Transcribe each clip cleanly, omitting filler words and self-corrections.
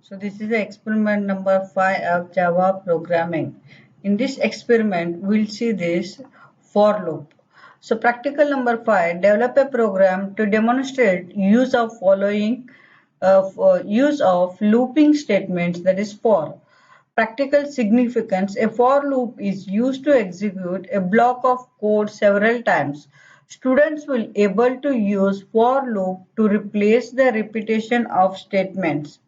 So this is the experiment number 5 of Java programming. In this experiment, we'll see this for loop. So practical number 5, develop a program to demonstrate use of use of looping statements, that is for. Practical significance, a for loop is used to execute a block of code several times. Students will able to use for loop to replace the repetition of statements.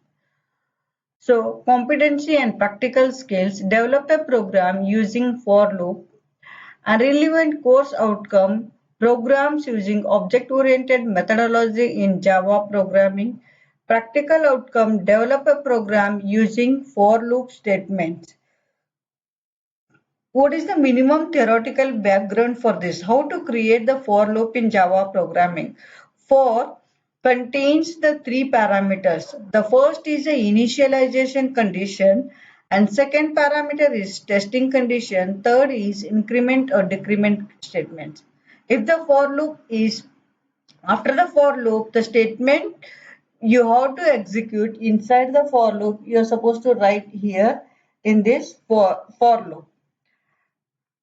So competency and practical skills, develop a program using for loop. A relevant course outcome, programs using object-oriented methodology in Java programming. Practical outcome, develop a program using for loop statements. What is the minimum theoretical background for this? How to create the for loop in Java programming? For contains the three parameters. The first is the initialization condition and second parameter is testing condition. Third is increment or decrement statements. If the for loop is after the for loop, the statement you have to execute inside the for loop, you are supposed to write here in this for loop.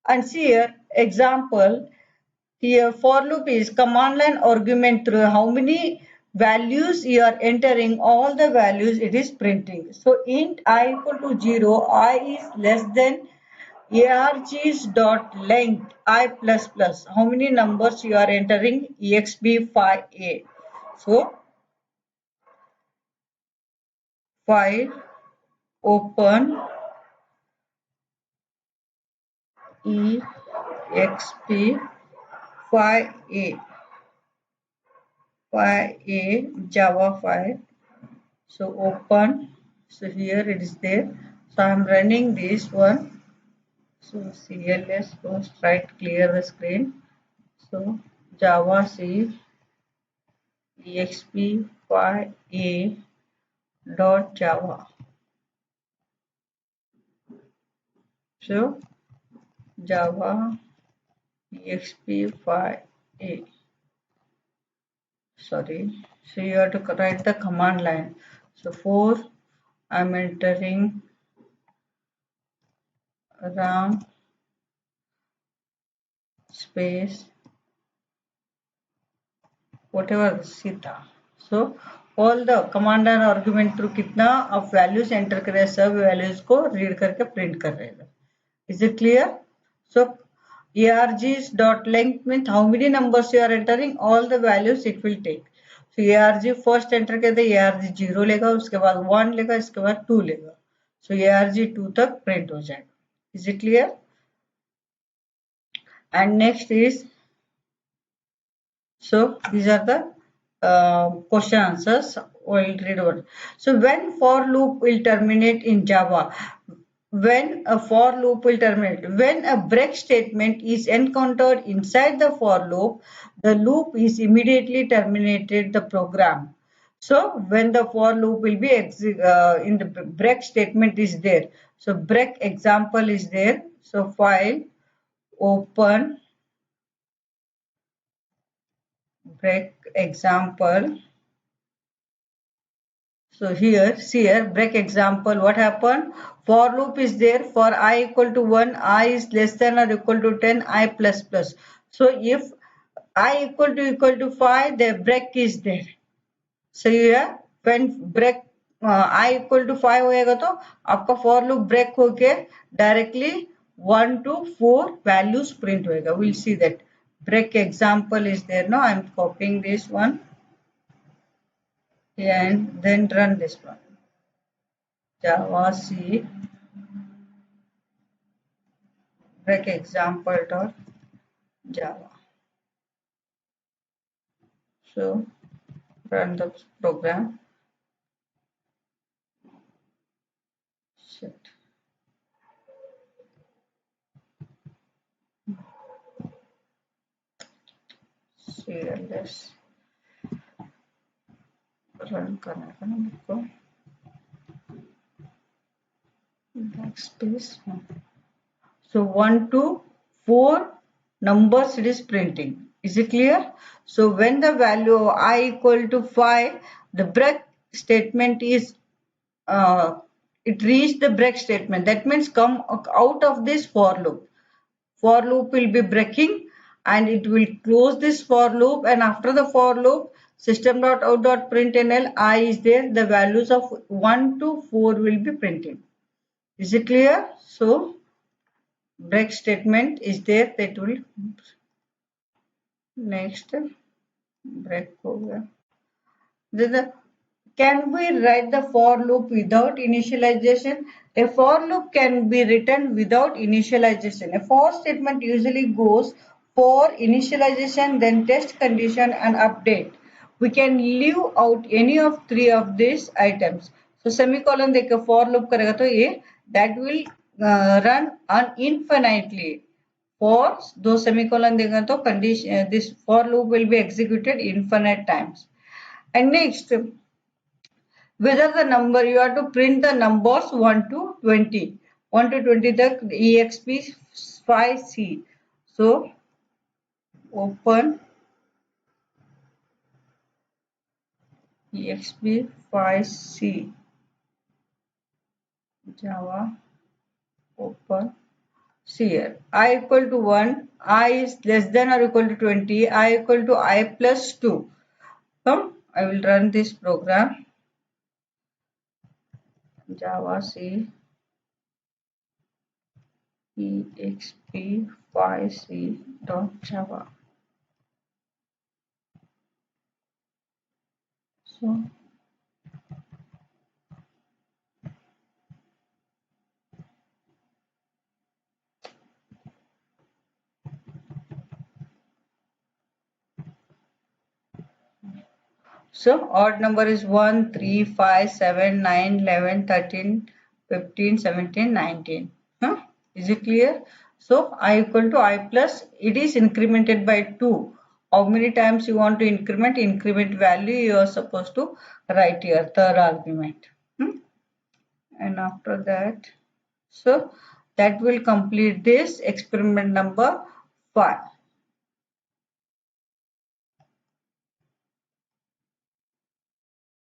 And see here, example, here for loop is command line argument through how many values you are entering, all the values it is printing. So int I equal to 0, I is less than args dot length I plus plus. How many numbers you are entering? exp5a. So file open exp5a. File a Java file. So open. So here it is there. So I'm running this one. So CLS first right clear the screen. So Java C exp file a dot Java. So Java exp file a. Sorry. So you have to write the command line. So for I'm entering RAM space whatever Sita. So all the command and argument through कितना of values enter करे सब values को read करके print कर रहेगा. Is it clear? So args dot length means how many numbers you are entering, all the values it will take. So arg first enter करते arg 0 लेगा, उसके बाद 1 लेगा, इसके बाद 2 लेगा. So arg 2 तक print हो जाएगा. Is it clear? And next is, so these are the question answers. We'll read over. So when for loop will terminate in Java? When a for loop will terminate? When a break statement is encountered inside the for loop, the loop is immediately terminated the program. So when the for loop will be in the break statement is there. So break example is there. So file open break example. So here, see here, break example, what happened? For loop is there for I equal to 1, I is less than or equal to 10, I plus plus. So if I equal to 5, the break is there. So here, when break I equal to 5 होएगा तो आपका for loop break होके directly 1 to 4 values print होएगा. We'll see that. Break example is there. Now I'm copying this one and then run this one. Java C break example dot Java. So run the program. Shit. CLS run करना है ना मेरे को. Backspace. So 1 to 4 numbers it is printing. Is it clear? So when the value of I equal to 5, the break statement is uh, it reached the break statement. That means come out of this for loop. For loop will be breaking and it will close this for loop, and after the for loop system.out.println I is there, the values of 1 to 4 will be printed. Is it clear? So break statement is there, that will next break over. Can we write the for loop without initialization? A for loop can be written without initialization. A for statement usually goes for initialization, then test condition and update. We can leave out any of three of these items. So semicolon देके for loop करेगा तो ये that will run infinitely. For दो semicolon देगा तो condition this for loop will be executed infinite times. And next, whether the number you have to print the numbers 1 to 20, 1 to 20 the exp5c. So open exp5c Java, open here. I equal to 1, I is less than or equal to 20, I equal to I plus 2. I will run this program. Java C exp5c dot java. So odd number is 1, 3, 5, 7, 9, 11, 13, 15, 17, 19. Huh? Is it clear? So I equal to I plus, it is incremented by 2. How many times you want to increment value you are supposed to write here, third argument. And after that, so that will complete this experiment number 5.